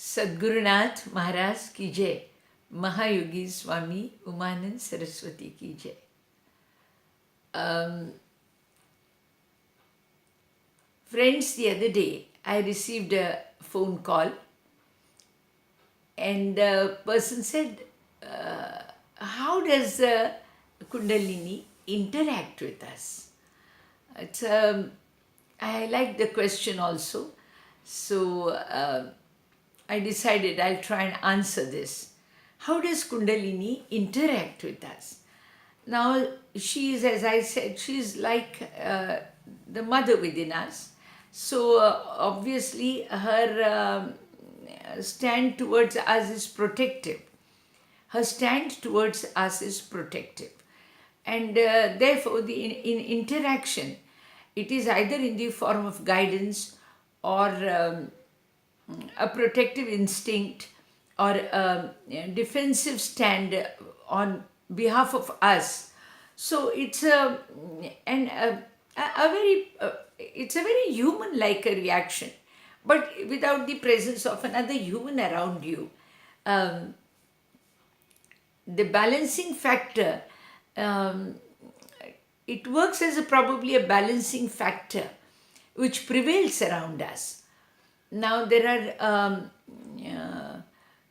सद्गुरुनाथ महाराज की जय, Mahayogi Swami Umanand Saraswati ki jai. Friends, the other day I received a phone call and the person said, how does Kundalini interact with us? It's I like the question also. So I decided I'll try and answer this. How does Kundalini interact with us? Now, she is, as I said, she's like the mother within us. So, obviously, her stand towards us is protective. Her stand towards us is protective. And therefore, in interaction, it is either in the form of guidance or a protective instinct or a defensive stand on behalf of us. So it's a very it's a very human like a reaction, but without the presence of another human around you. The balancing factor, it works as probably a balancing factor which prevails around us. Now there are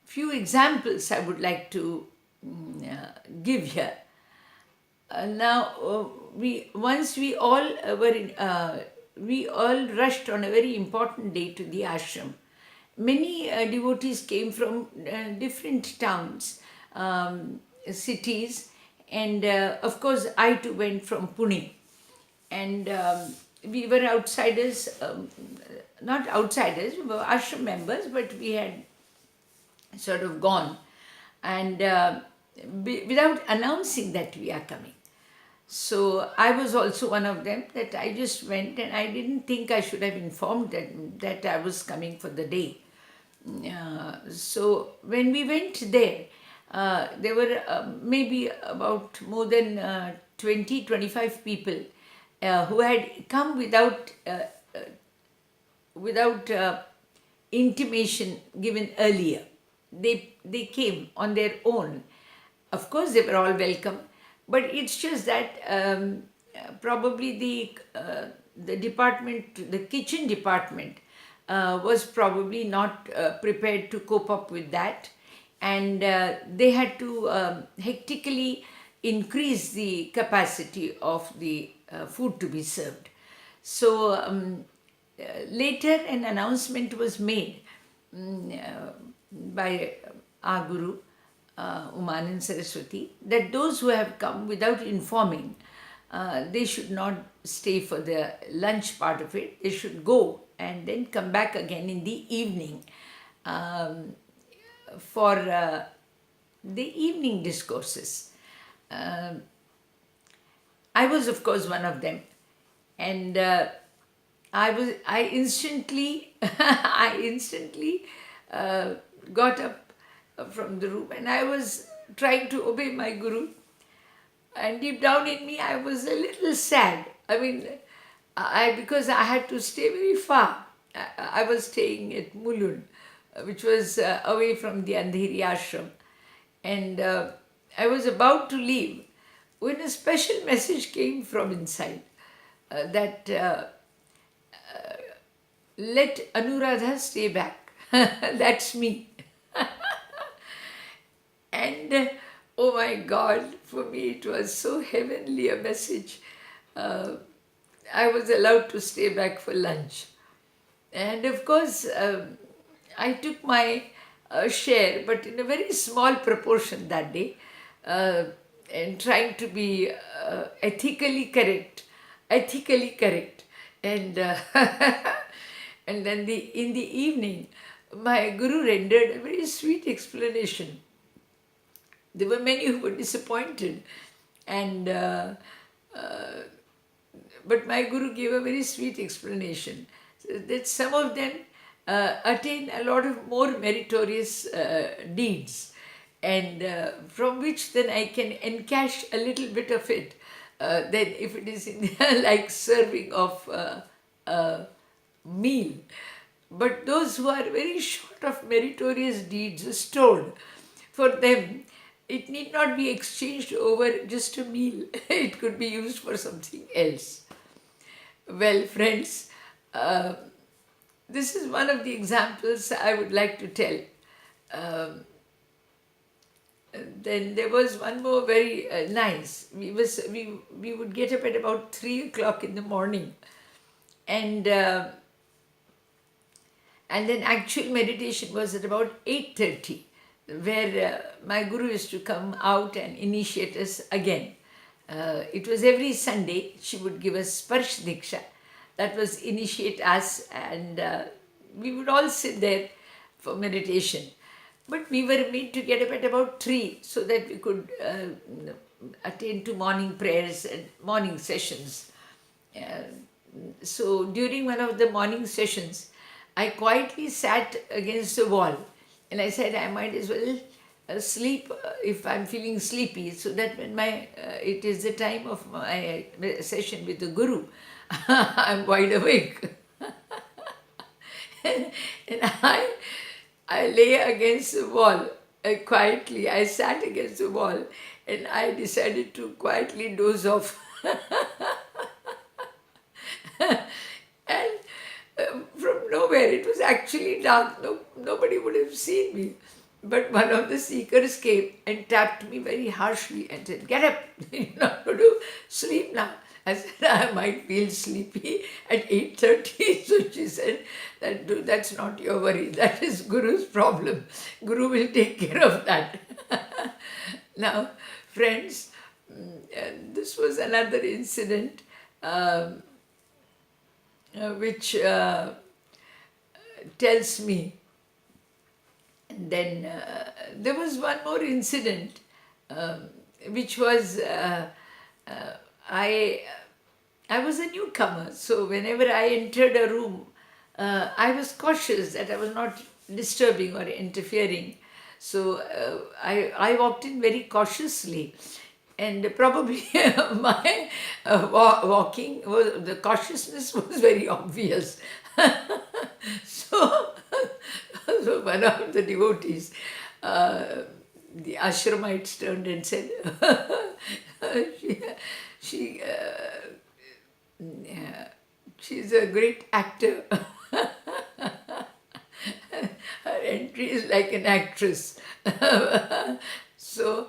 few examples I would like to give here. We all rushed on a very important day to the ashram. Many devotees came from different towns, cities, and of course I too went from Pune. And we were outsiders, not outsiders, we were ashram members, but we had sort of gone and without announcing that we are coming. So I was also one of them, that I just went and I didn't think I should have informed them that I was coming for the day. So when we went there, there were maybe about more than 20-25 people who had come without intimation given earlier. They came on their own. Of course, they were all welcome, but it's just that probably the department, the kitchen department, was probably not prepared to cope up with that, and they had to hectically increase the capacity of the food to be served. So later an announcement was made by our Guru, Umanand Saraswati, that those who have come without informing, they should not stay for the lunch part of it. They should go and then come back again in the evening for the evening discourses. I was, of course, one of them, and I instantly got up from the room, and I was trying to obey my Guru, and deep down in me I was a little sad. I mean, because I had to stay very far. I was staying at Mulund, which was away from the Andheri ashram, and I was about to leave when a special message came from inside that let Anuradha stay back. That's me. And oh my God, for me it was so heavenly a message. I was allowed to stay back for lunch. And of course, I took my share, but in a very small proportion that day, and trying to be ethically correct. And and then in the evening, my Guru rendered a very sweet explanation. There were many who were disappointed, and but my Guru gave a very sweet explanation that some of them attain a lot of more meritorious deeds, and from which then I can encash a little bit of it. Then if it is in like serving of a meal, But those who are very short of meritorious deeds stored, for them, it need not be exchanged over just a meal. It could be used for something else. Well, friends, uh, this is one of the examples I would like to tell. Um, then there was one more very nice. We would get up at about 3 o'clock in the morning, and then actual meditation was at about 8:30, where my guru used to come out and initiate us again. It was every Sunday. She would give us Sparsh Diksha. That was initiate us, and we would all sit there for meditation. But we were made to get up at about 3 so that we could attend to morning prayers and morning sessions. Uh, so during one of the morning sessions, I quietly sat against the wall and I said I might as well sleep if I'm feeling sleepy, so that when it is the time of my session with the Guru, I'm wide awake. And I lay against the wall quietly. I sat against the wall and I decided to quietly doze off. And from nowhere, it was actually dark. Nobody would have seen me. But one of the seekers came and tapped me very harshly and said, "Get up, you're not going to sleep now." I said, "I might feel sleepy at 8:30. So she said, "That's not your worry. That is Guru's problem. Guru will take care of that." Now, friends, this was another incident which tells me. And then there was one more incident, which was I was a newcomer, so whenever I entered a room, I was cautious that I was not disturbing or interfering. So I walked in very cautiously, and probably my walking the cautiousness was very obvious. So, so one of the devotees, the ashramites, turned and said, she she's a great actor. Her entry is like an actress. So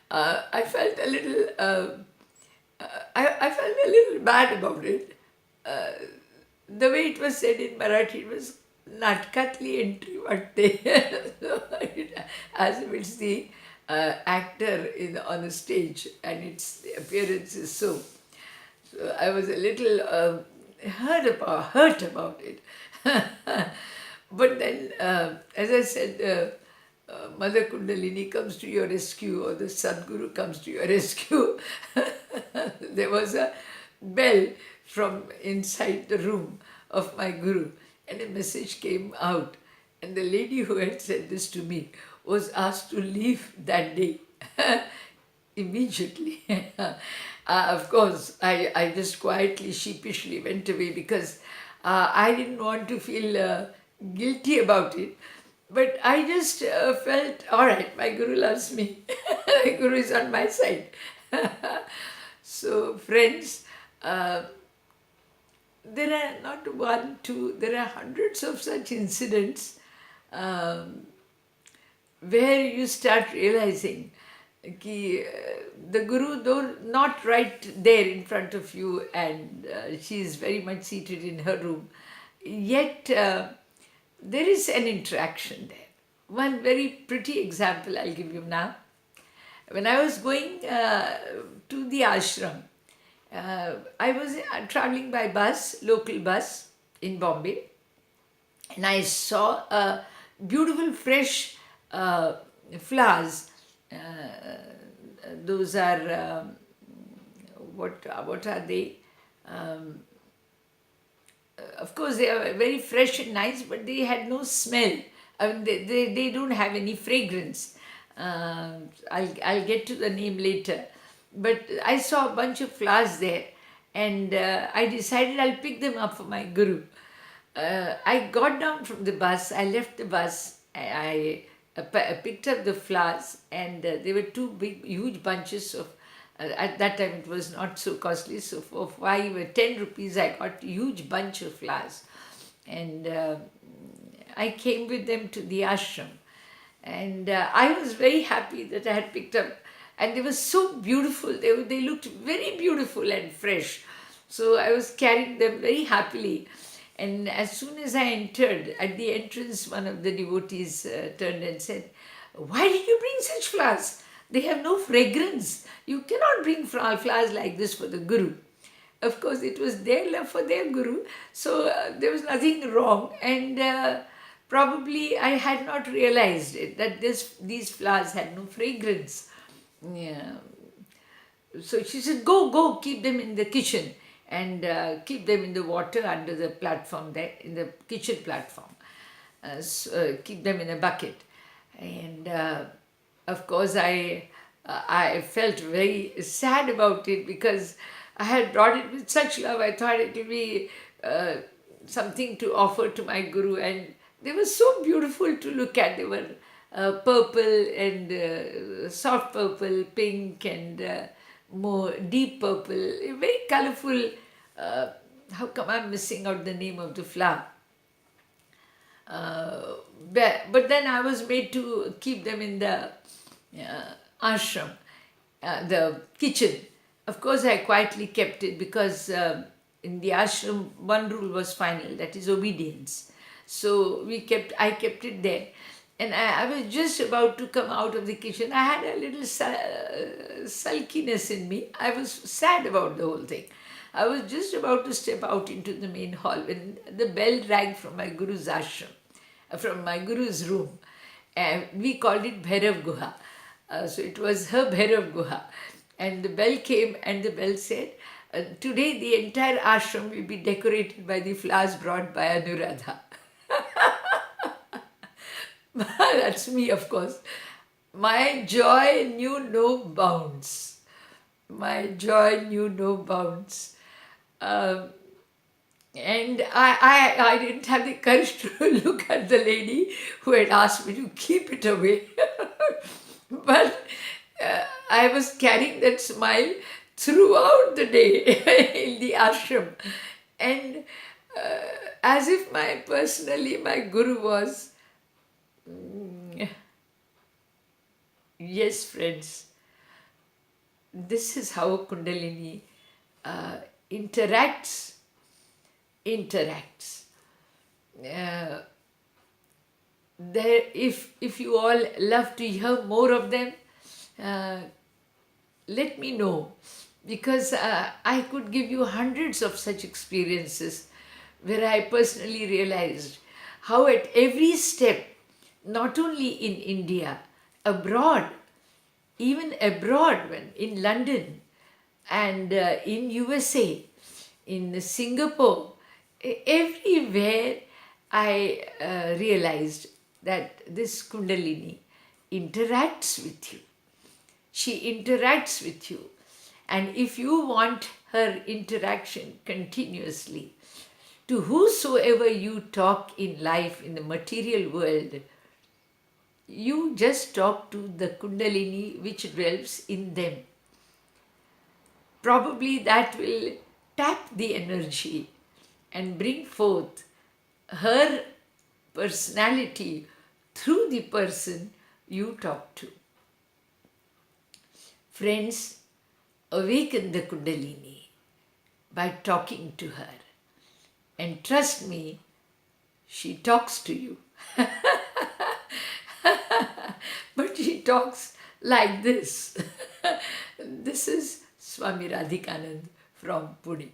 I felt a little, I felt a little bad about it. The way it was said in Marathi, it was natkatli entry vatte. So as if it's the actor on the stage and its appearance is so. So I was a little hurt about it. But then, as I said, Mother Kundalini comes to your rescue, or the Sadguru comes to your rescue. There was a bell from inside the room of my Guru, and a message came out. And the lady who had said this to me was asked to leave that day immediately. Of course, I just quietly, sheepishly went away because I didn't want to feel guilty about it. But I just felt, all right, my Guru loves me. My Guru is on my side. So, friends, there are not one, two, there are hundreds of such incidents where you start realizing ki, the Guru, though not right there in front of you, and she is very much seated in her room, yet there is an interaction there. One very pretty example I'll give you now. When I was going to the ashram, I was traveling by bus, local bus in Bombay, and I saw beautiful fresh flowers. Those are, what are they? Of course, they are very fresh and nice, but they had no smell. I mean, they don't have any fragrance. I'll get to the name later. But I saw a bunch of flowers there, and I decided I'll pick them up for my Guru. I got down from the bus, I left the bus, I picked up the flowers, and there were two big, huge bunches of, at that time it was not so costly, so for 5 or 10 rupees I got a huge bunch of flowers. And I came with them to the ashram. And I was very happy that I had picked up, and they were so beautiful. They looked very beautiful and fresh. So I was carrying them very happily. And as soon as I entered, at the entrance, one of the devotees turned and said, "Why did you bring such flowers? They have no fragrance. You cannot bring flowers like this for the Guru." Of course, it was their love for their Guru, so there was nothing wrong. And probably I had not realized it, that these flowers had no fragrance. Yeah. So she said, go, keep them in the kitchen, and keep them in the water under the platform there, in the kitchen platform. Keep them in a bucket. And of course, I felt very sad about it, because I had brought it with such love. I thought it would be something to offer to my Guru, and they were so beautiful to look at. They were purple and soft purple, pink, and more deep purple, very colorful. How come I'm missing out the name of the flower? But then I was made to keep them in the ashram, the kitchen. Of course, I quietly kept it, because in the ashram, one rule was final, that is obedience. So I kept it there. And I was just about to come out of the kitchen. I had a little sulkiness in me. I was sad about the whole thing. I was just about to step out into the main hall when the bell rang from my Guru's ashram, from my Guru's room. And we called it Bhairav Guha. So it was her Bhairav Guha. And the bell came, and the bell said, "Today the entire ashram will be decorated by the flowers brought by Anuradha." That's me, of course. My joy knew no bounds. My joy knew no bounds. And I didn't have the courage to look at the lady who had asked me to keep it away. But I was carrying that smile throughout the day in the ashram. And as if my Guru was. Yes, friends, this is how Kundalini interacts. If you all love to hear more of them, let me know, because I could give you hundreds of such experiences where I personally realized how at every step, not only in India, abroad, even abroad, when in London and in USA, in Singapore, everywhere I realized that this Kundalini interacts with you. She interacts with you. And if you want her interaction continuously, to whosoever you talk in life, in the material world, you just talk to the Kundalini which dwells in them. Probably that will tap the energy and bring forth her personality through the person you talk to. Friends, awaken the Kundalini by talking to her. And trust me, she talks to you. But she talks like this. This is Swami Radhikanand from Pune.